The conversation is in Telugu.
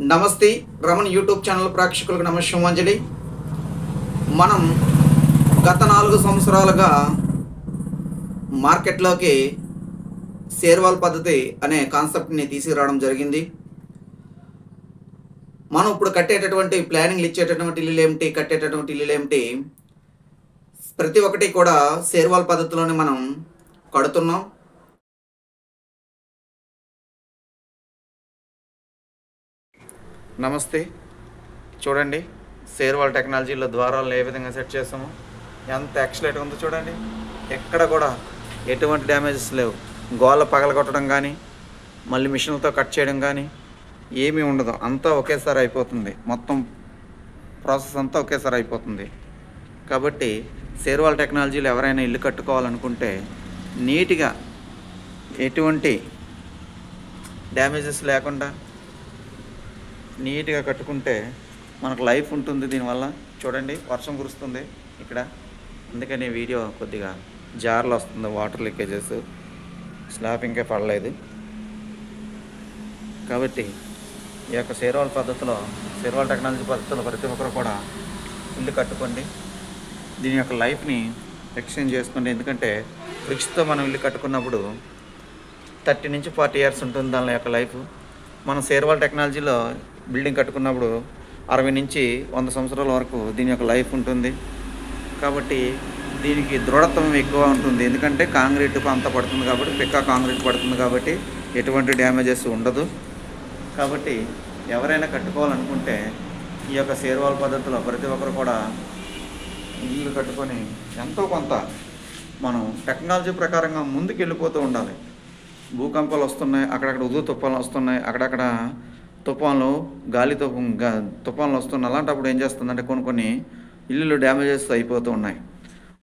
నమస్తే రమణ్ యూట్యూబ్ ఛానల్ ప్రేక్షకులకు నమస్కారాంజలి. మనం గత 4 సంవత్సరాలుగా మార్కెట్లోకి షేర్వాల్ పద్ధతి అనే కాన్సెప్ట్ని తీసుకురావడం జరిగింది. మనం ఇప్పుడు కట్టేటటువంటి ప్లానింగ్లు ఇచ్చేటటువంటి ఇల్లులు ఏమిటి, కట్టేటటువంటి ఇల్లులు ఏమిటి, ప్రతి ఒక్కటి కూడా షేర్వాల్ పద్ధతిలోనే మనం కడుతున్నాం. నమస్తే, చూడండి షేర్వాల్ టెక్నాలజీలో ద్వారాలను ఏ విధంగా సెట్ చేస్తామో ఎంత ఎక్సలెంట్గా ఉందో చూడండి. ఎక్కడ కూడా ఎటువంటి డ్యామేజెస్ లేవు. గోళ్ళ పగలగొట్టడం కానీ మళ్ళీ మిషన్లతో కట్ చేయడం కానీ ఏమీ ఉండదు. అంతా ఒకేసారి అయిపోతుంది. మొత్తం ప్రాసెస్ అంతా ఒకేసారి అయిపోతుంది. కాబట్టి షేర్వాల్ టెక్నాలజీలో ఎవరైనా ఇల్లు కట్టుకోవాలనుకుంటే నీట్గా ఎటువంటి డ్యామేజెస్ లేకుండా నీట్గా కట్టుకుంటే మనకు లైఫ్ ఉంటుంది. దీనివల్ల చూడండి వర్షం కురుస్తుంది ఇక్కడ, అందుకని వీడియో కొద్దిగా జార్లు వస్తుంది. వాటర్ లీకేజెస్, స్లాబ్ ఇంకా పడలేదు. కాబట్టి ఈ యొక్క షేర్వాల్ పద్ధతిలో, షేర్వాల్ టెక్నాలజీ పద్ధతిలో ప్రతి ఒక్కరు కూడా ఇల్లు కట్టుకోండి. దీని యొక్క లైఫ్ని ఎక్స్చేంజ్ చేసుకోండి. ఎందుకంటే బ్రిక్స్తో మనం ఇల్లు కట్టుకున్నప్పుడు 30 నుంచి 40 ఇయర్స్ ఉంటుంది దాని యొక్క లైఫ్. మనం షేర్వాల్ టెక్నాలజీలో బిల్డింగ్ కట్టుకున్నప్పుడు 60 నుంచి 100 సంవత్సరాల వరకు దీని యొక్క లైఫ్ ఉంటుంది. కాబట్టి దీనికి దృఢత్వం ఎక్కువ ఉంటుంది. ఎందుకంటే కాంక్రీట్ అంతా పడుతుంది కాబట్టి, పిక్కా కాంక్రీట్ పడుతుంది కాబట్టి ఎటువంటి డ్యామేజెస్ ఉండదు. కాబట్టి ఎవరైనా కట్టుకోవాలనుకుంటే ఈ యొక్క షేర్వాల్ పద్ధతిలో ప్రతి ఒక్కరు కూడా ఇల్లు కట్టుకొని ఎంతో కొంత మనం టెక్నాలజీ ప్రకారంగా ముందుకు వెళ్ళిపోతూ ఉండాలి. భూకంపాలు వస్తున్నాయి, అక్కడక్కడ ఉదు తుఫాన్లు వస్తున్నాయి, అక్కడక్కడ తుఫాన్లు తుఫాన్లు వస్తున్నాయి. అలాంటప్పుడు ఏం చేస్తుందంటే కొన్ని ఇల్లులు డ్యామేజెస్ అయిపోతూ ఉన్నాయి.